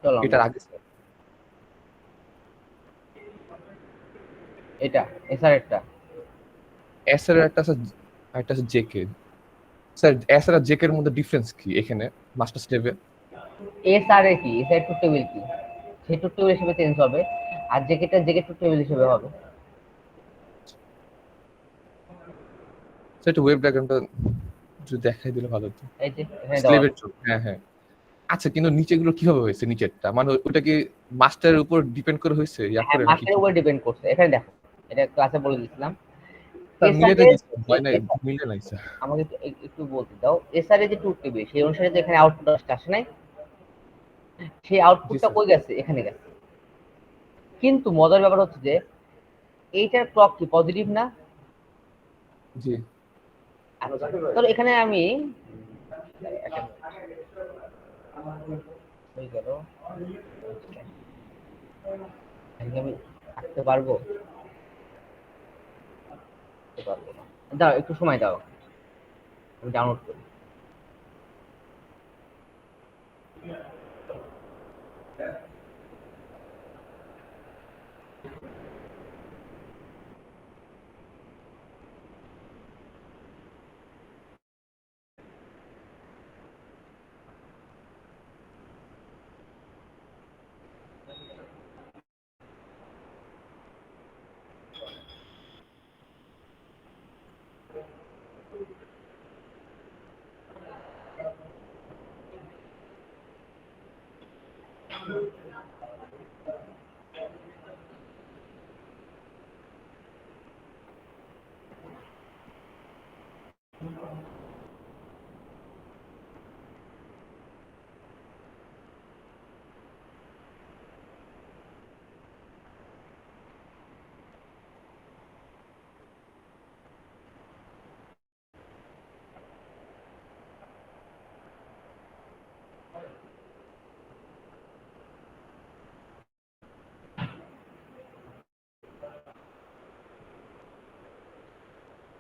চলো এটার আগে স্যার। এটা এসআর একটা এস এর একটা আছে জেকে। স্যার এস আর জেকে এর মধ্যে ডিফারেন্স কি এখানে মাস্টার স্লেভে? এস আর এ কি, এস আর ট্রুথ টেবিল কি, সেই ট্রুথ টেবিল হিসেবে চেঞ্জ হবে, আর জেকেটা জেকে ট্রুথ টেবিল হিসেবে হবে। স্যার একটু ওয়েব ডায়াগ্রামটা যদি দেখাই দিলে ভালো হতো। এই যে এখানে দেওয়া স্লেভের জন্য, হ্যাঁ হ্যাঁ। আচ্ছা, কিন্তু নিচেগুলো কিভাবে হয়েছে? নিচেরটা মানে ওটা কি মাস্টারের উপর ডিপেন্ড করে হয়েছে ইয়া হ্যাঁ করে নাকি? মাস্টারের উপর ডিপেন্ড করছে। এখানে দেখো, এটা ক্লাসে বলে দিয়েছিলাম। স্যার মিলে এসআর দিচ্ছে হয় নাই, মিলে নাই স্যার। আমাকে একটু বলতে দাও, এসআর যে ট্রুথ টেবিল সেই অনুসারে যে এখানে আউটপুট আসে নাই, সেই জি আউটপুটটা স্যার। কই গেছে? এখানে গেছে। কিন্তু মজার ব্যাপার হচ্ছে যে এইটার ক্লক কি পজিটিভ না? জি আচ্ছা, তাহলে এখানে আমি হয়ে গেল, এখানে আমি আঁকতে পারবো? আঁকতে পারবো না। দাও একটু সময় দাও, আমি ডাউনলোড করি।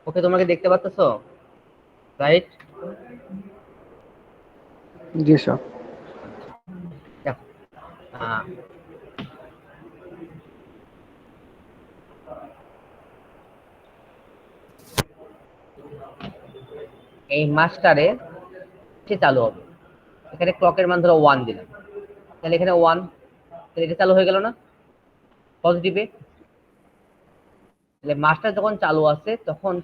ওকে, তোমাকে দেখতে পাচ্ছো? রাইট? জি স্যার। দেখো, আহ, এই মাস্টারে সে চালু হবে। এখানে ক্লকের মান ধরো 1 দিলাম, তাহলে এখানে 1, তাহলে এটা চালু হয়ে গেল না পজিটিভে? তাহলে মাস্টার যখন চালু আছে তখন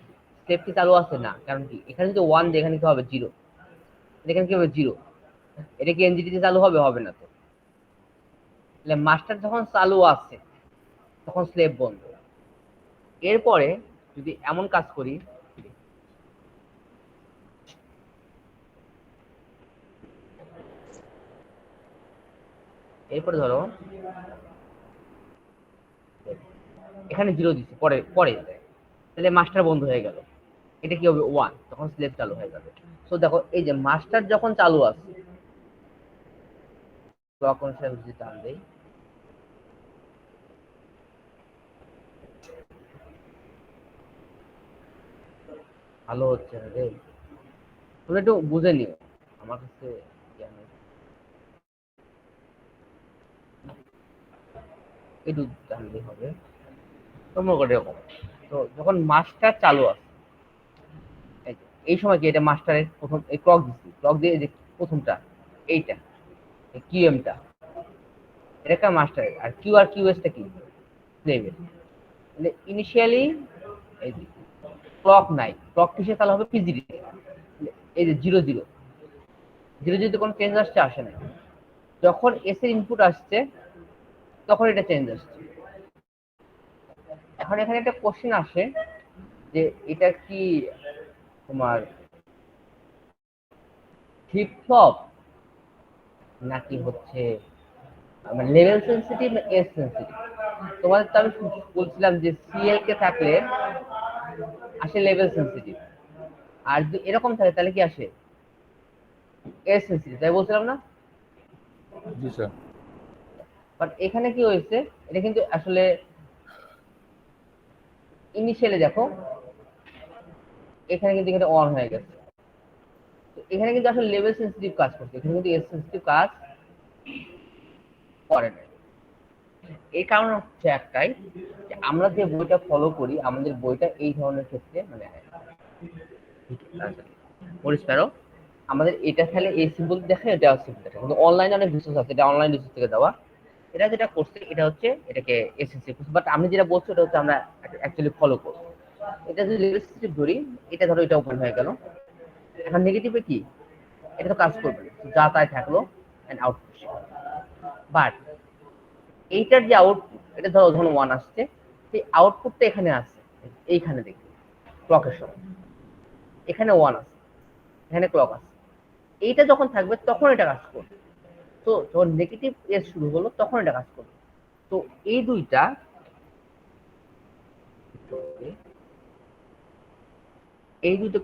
স্টেপ কি চালু আছে না? কারণ কি এখানে যদি 1 দিয়ে এখানে কি হবে 0, এখানে কি হবে 0, এটা কি এনজিটিতে চালু হবে? হবে না তো। তাহলে মাস্টার যখন চালু আছে তখন স্লেভ বন্ধ। এরপরে যদি এমন কাজ করি, এরপরে ধরো এখানে 0 দিচ্ছে, পরে পরে তাহলে মাস্টার বন্ধ হয়ে গেল। এটা কি হবে 1, তখন স্লেভ চালু হয়ে যাবে। সো দেখো, এই যে মাস্টার যখন চালু আছে, ক্লক অনুসারে যদি টান দেই, ভালো হচ্ছে না রে, তুমি একটু বুঝে নিও, আমার কাছে জ্ঞান নেই। একটু জানলেই হবে তোমার করে এরকম। তো যখন মাস্টার চালু আছে, এই সময় কি এটা মাস্টারের প্রথম এই ক্লক দিচ্ছি, ক্লক দিয়ে যে প্রথমটা এইটা কিউএমটা, এটা একটা মাস্টারের, আর কিউ আর কিউএসটা কি স্লেভের। মানে ইনিশিয়ালি এই যে ক্লক নাই, ক্লক কিসে চালু হবে? পিজিডি। এই যে 0 0 0 0 কোনো চেঞ্জ আসছে? আসে না। যখন এস এর ইনপুট আসছে তখন এটা চেঞ্জ আসছে। এখন এখানে একটা কোশ্চেন আসে যে এটা কি তোমার ফ্লিপ ফ্লপ নাকি হচ্ছে মানে লেভেল সেন্সিটিভ না এজ সেন্সিটিভ? তোমাদের তো আমি বলছিলাম যে সিএল কে থাকলে আসে লেভেল সেন্সিটিভ, আর যদি এরকম থাকে তাহলে কি আসে? এজ সেন্সিটিভ, তাই বলছিলাম না? জি স্যার। বাট এখানে কি হয়েছে, এটা কিন্তু আসলে ইনিশিয়ালি দেখো এখানে কিন্তু এখানে অন হয়ে গেছে। তো এখানে কিন্তু আসলে লেভেল সেন্সিটিভ কাজ করছে, এখানে কিন্তু এজ সেন্সিটিভ কাজ করে না। এই কারণ হচ্ছে একটাই যে আমরা যে বইটা ফলো করি আমাদের বইটা এই ধরনের ক্ষেত্রে মানে পরিষ্কার আমাদের এটা খেলে এই সিম্বল দেখে এটা সিম্বল দেখে, কিন্তু অনলাইনে অনেক রিসোর্স আছে, এটা অনলাইন রিসোর্স থেকে দেওয়া। এটা যেটা করছে এটা হচ্ছে এটাকে এসএসসি করছে, বাট আমি যেটা বলছি ওটা হচ্ছে আমরা অ্যাকচুয়ালি ফলো করি। এটা যদি রিলেশনশিপ ধরি, এটা ধরো এটা ওপেন হয়ে গেল, এখন নেগেটিভে কি এটা তো কাজ করবে না, যা তাই থাকলো এন্ড আউটপুট। বাট এইটার যে আউটপুট, এটা ধরো ধরুন 1 আসছে, সেই আউটপুটটা এখানে আসছে, এইখানে দেখি ক্লকের সময় এখানে 1 আছে, এখানে ক্লক আছে। এইটা যখন থাকবে তখন এটা কাজ করবে। তো যখন নেগেটিভ এজ শুরু হলো তখন এটা কাজ করবে। তো এই দুইটা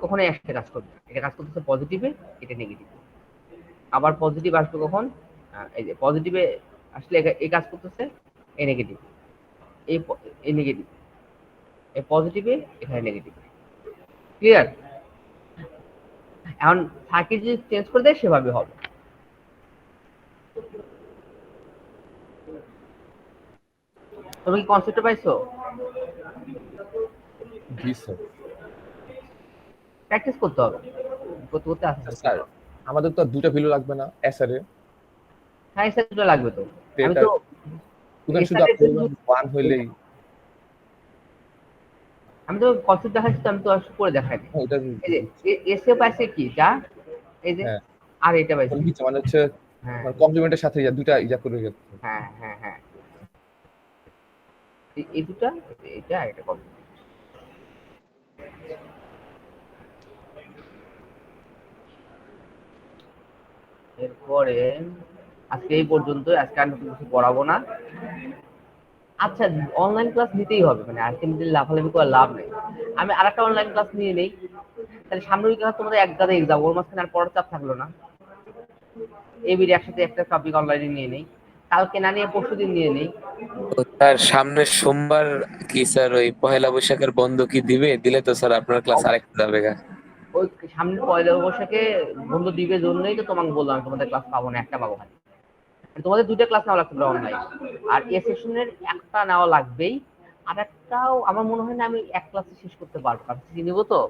কখনোই একসাথে কাজ করবে না। এটা কাজ করতেছে পজিটিভে, এটা নেগেটিভে। আবার পজিটিভ আসবে কখন, এই যে পজিটিভে আসলে এই কাজ করতেছে, এই নেগেটিভ, এই নেগেটিভ, এই পজিটিভে, এখানে নেগেটিভ। ক্লিয়ার? এখন সার্কিট যদি চেঞ্জ করে দেয় সেভাবে হবে। তুমি কি কনসেপ্টটা পাইছো? জি স্যার। প্র্যাকটিস করতে হবে, করতে করতে আসতে স্যার আমাদের তো দুটো ভ্যালু লাগবে না এসআরে? হ্যাঁ সেটা লাগবে তো। আমি তো ওখানে শুধু আপনি 1 হইলেই আমি তো কনসেপ্ট দেখাচ্ছি, তো আমি তো আসলে করে দেখাই দিই। এটা এই যে এসে পাইছে কি যা, এই যে হ্যাঁ আর এটা পাইছে, মানে হচ্ছে হ্যাঁ মানে কমপ্লিমেন্টের সাথে দুইটা ইয়া করে যাচ্ছে। হ্যাঁ হ্যাঁ হ্যাঁ, এই দুটা, এটা আর এটা কমপ্লিট। এরপরে আজকে এই পর্যন্ত, আজকে আর নতুন কিছু পড়াবো না। আচ্ছা, অনলাইন ক্লাস নিতেই হবে, মানে আলটিমেটলি লাফালাফি করে লাভ নেই। আমি আরেকটা অনলাইন ক্লাস নিয়ে নেই, তাহলে সামনের উইকে তোমাদের এক গাদা এক্সাম, ওর মাঝখানে আর পড়ার চাপ থাকলো না। এবির একসাথে একটা টপিক অনলাইনে নিয়ে নেই, কালকে না নিয়ে পরশু দিন নিয়ে নেই। তো স্যার সামনের সোমবার কি স্যার ওই পহেলা বৈশাখের বন্ধ কি দিবে? দিলে তো স্যার আপনার ক্লাস আরেকটা যাবে গা। ওই সামনে পয়লা বৈশাখে বন্ধু দিবে জন্যই তো তোমাকে বললাম তোমাদের ক্লাস পাবো না, একটা পাবো খালি। তোমাদের দুইটা ক্লাস নেওয়া লাগবে অনলাইন, আর এ সেশনের একটা নেওয়া লাগবেই। আর একটাও আমার মনে হয় না আমি এক ক্লাসে শেষ করতে পারবো, কারণ নিব তো।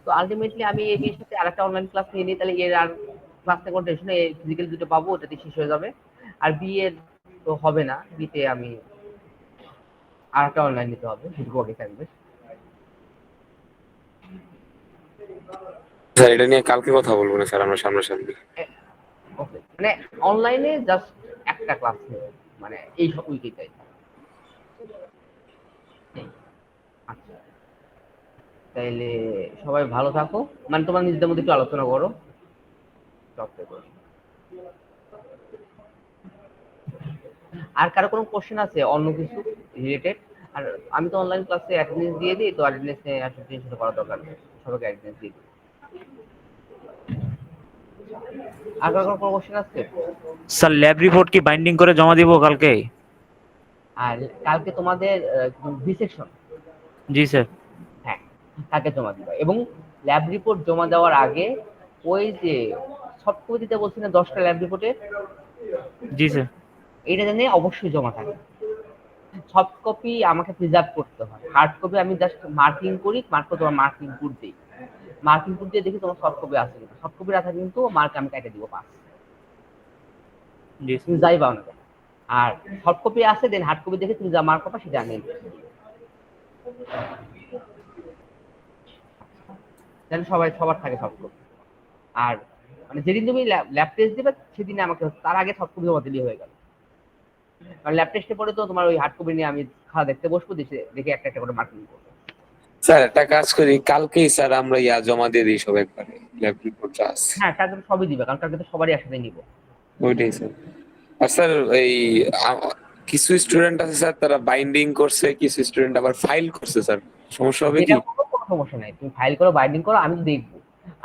তো আলটিমেটলি আমি এই বিয়ের সাথে আরেকটা অনলাইন ক্লাস নিয়ে নিই, তাহলে এর আর ক্লাস থেকে কোনো টেনশন নেই, ফিজিক্যাল দুটো পাবো, ওটাতে শেষ হয়ে যাবে। আর বিয়ের তো হবে না, বিতে আমি আরেকটা অনলাইন নিতে হবে, সেটুকু আগে থাকবে। স্যার এটা নিয়ে কালকে কথা বলবো না স্যার আমরা সামনাসামনি? ওকে, মানে অনলাইনে জাস্ট একটা ক্লাস নেব, মানে এই উইকেটাই। আচ্ছা, তাইলে সবাই ভালো থাকো, মানে তোমার নিজেদের মধ্যে একটু আলোচনা করো। আর কারো কোনো কোশ্চেন আছে অন্য কিছু রিলেটেড? আর আমি তো অনলাইন ক্লাসে অ্যাটেন্ডেন্স দিয়ে দিই, তো অ্যাটেন্ডেন্সে আসলে টেনশন করা দরকার নেই, সবাইকে অ্যাটেন্ডেন্স দিয়ে দিই। আর কারো কোনো কোশ্চেন আছে? স্যার ল্যাব রিপোর্ট কি বাইন্ডিং করে জমা দিব কালকে? আর কালকে তোমাদের ডিসেকশন? জি স্যার। হ্যাঁ, কালকে জমা দিবা, এবং ল্যাব রিপোর্ট জমা দেওয়ার আগে ওই যে সফট কপি দিতে বলছি না 10টা ল্যাব রিপোর্টে? জি স্যার। এটা জানি অবশ্যই জমা থাকে। সফট কপি আমাকে প্রিজার্ভ করতে হয়, হার্ড কপি আমি জাস্ট মার্কিং করি, মার্ক তোমার মার্কিং কোড দিই, মার্কিং কোড দিয়ে দেখি তোমার সফট কপি আছে কিনা। সফট কপি রাখা কিন্তু মার্ক আমি কেটে দিব 5, জি তুমি যাই পাও না। আর সফট কপি আছে, দেন হার্ড কপি দেখে তুমি যা মার্ক পাবা সেটা আমি যেন সবার থাকে সফট কপি। আর মানে যেদিন তুমি ল্যাব টেস্ট দিবে সেদিনে আমাকে তার আগে সফট কপি জমা দিলেই হয়ে গেল। কারণ ল্যাব টেস্টে পরে তো তোমার ওই হার্ড কপি নিয়ে আমি খাওয়া দেখতে বসবো, দেখে একটা একটা করে মার্কিং করবো। স্যার একটা কাজ করি, কালকেই স্যার আমরা জমা দিয়ে দিই সব একবারে ল্যাব রিপোর্ট যা আছে। হ্যাঁ, কালকে তো সবই দিবে, কারণ কালকে তো সবারই একসাথে নিবো। ওইটাই স্যার। আর স্যার এই কিছু স্টুডেন্ট আছে স্যার তারা বাইন্ডিং করছে, কিছু স্টুডেন্ট আবার ফাইল করছে স্যার, সমস্যা হবে কি? এটা কোনো সমস্যা নাই, তুমি ফাইল করো, বাইন্ডিং করো, আমি দেখবো,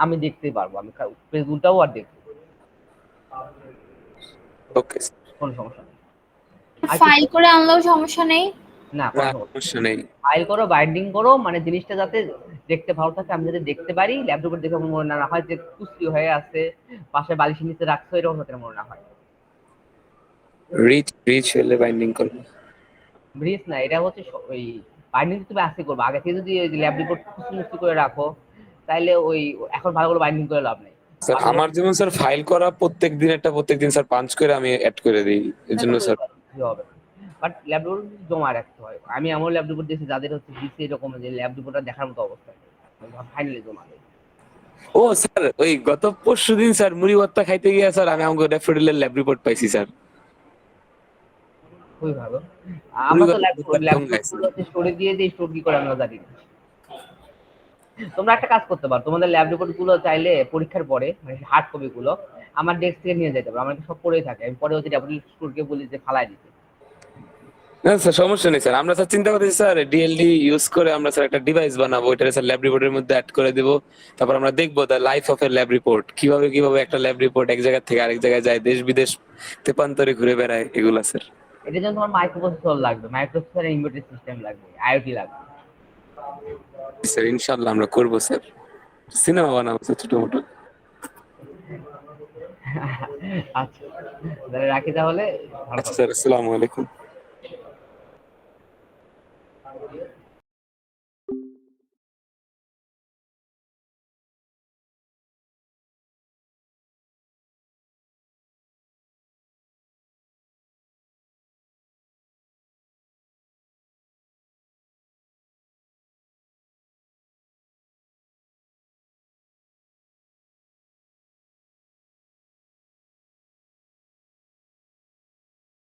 আমি দেখতে পারবো, আমি পেজগুলোটাও আর দেখবো, ওকে কোনো সমস্যা নেই। ফাইল করে আনলেও সমস্যা নেই? না, না কোনো সমস্যা নেই। ফাইল করো, বাইন্ডিং করো, মানে জিনিসটা যাতে দেখতে ভালো থাকে, আমি যাতে দেখতে পারি, ল্যাপটপে দেখে আমার মনে না হয় যে কুস্তি হয়ে আছে, পাশে বালিশের নিচে রাখছো, এরকম হতে মনে না হয়। রিচ হলে বাইন্ডিং করবো। ব্রিজ না, এটা হচ্ছে ওই বাইন্ডিং তুমি আজকে করবো, আগে থেকে যদি ল্যাব রিপোর্ট মুক্তি করে রাখো তাহলে ওই এখন ভালো করে বাইন্ডিং করে লাভ নেই। স্যার আমার যেমন স্যার ফাইল করা প্রত্যেকদিন স্যার পাঞ্চ করে আমি অ্যাড করে দিই, এর জন্য স্যার হবে, বাট ল্যাব রিপোর্ট জমা রাখতে হয়। আমি এমন ল্যাব রিপোর্ট দিয়েছি যাদের হচ্ছে দিচ্ছে এরকম যে ল্যাব রিপোর্টটা দেখার মতো অবস্থা, ফাইনালি জমা দেয়। ও স্যার ওই গত পরশুদিন স্যার মুড়ি ভর্তা খাইতে গিয়ে স্যার আমি আমাকে ড্যাফোডিলের ল্যাব রিপোর্ট পাইছি স্যার। খুবই ভালো। আমরা তো ল্যাব একদম guys। স্টোরি দিয়ে দিই, স্টোর কি করে আমরা জানি না। তোমরা একটা কাজ করতে পারো, তোমাদের ল্যাব রিপোর্ট গুলো চাইলে পরীক্ষার পরে মানে হার্ড কপি গুলো আমার ডেস্ক থেকে নিয়ে যেতে পারো, আমার সব পড়েই থাকে, আমি পরে হচ্ছে ডাব্লিউ স্টোরকে বলি যে ফালাই দিতে। না স্যার সমস্যা নেই স্যার, আমরা স্যার চিন্তা করতেছি স্যার ডিএলডি ইউজ করে আমরা স্যার একটা ডিভাইস বানাবো, ওইটা স্যার ল্যাব রিপোর্টের মধ্যে অ্যাড করে দেবো, তারপর আমরা দেখবো the life of A lab report, কিভাবে একটা ল্যাব রিপোর্ট এক জায়গা থেকে আরেক জায়গায় যায়, দেশ বিদেশ তেপান্তরে ঘুরে বেড়ায়, এগুলা স্যার। এটার জন্য তোমার মাইক্রোপ্রসেসর লাগবে, মাইক্রোপ্রসেসর এমবেডেড সিস্টেম লাগবে, আইওটি লাগবে। স্যার ইনশাআল্লাহ আমরা করবো স্যার, সিনেমা বানাবো স্যার ছোট মোটো। আচ্ছা তাহলে রাখি তাহলে, ভালো আচ্ছা থাকো। স্যার, আসসালামু আলাইকুম।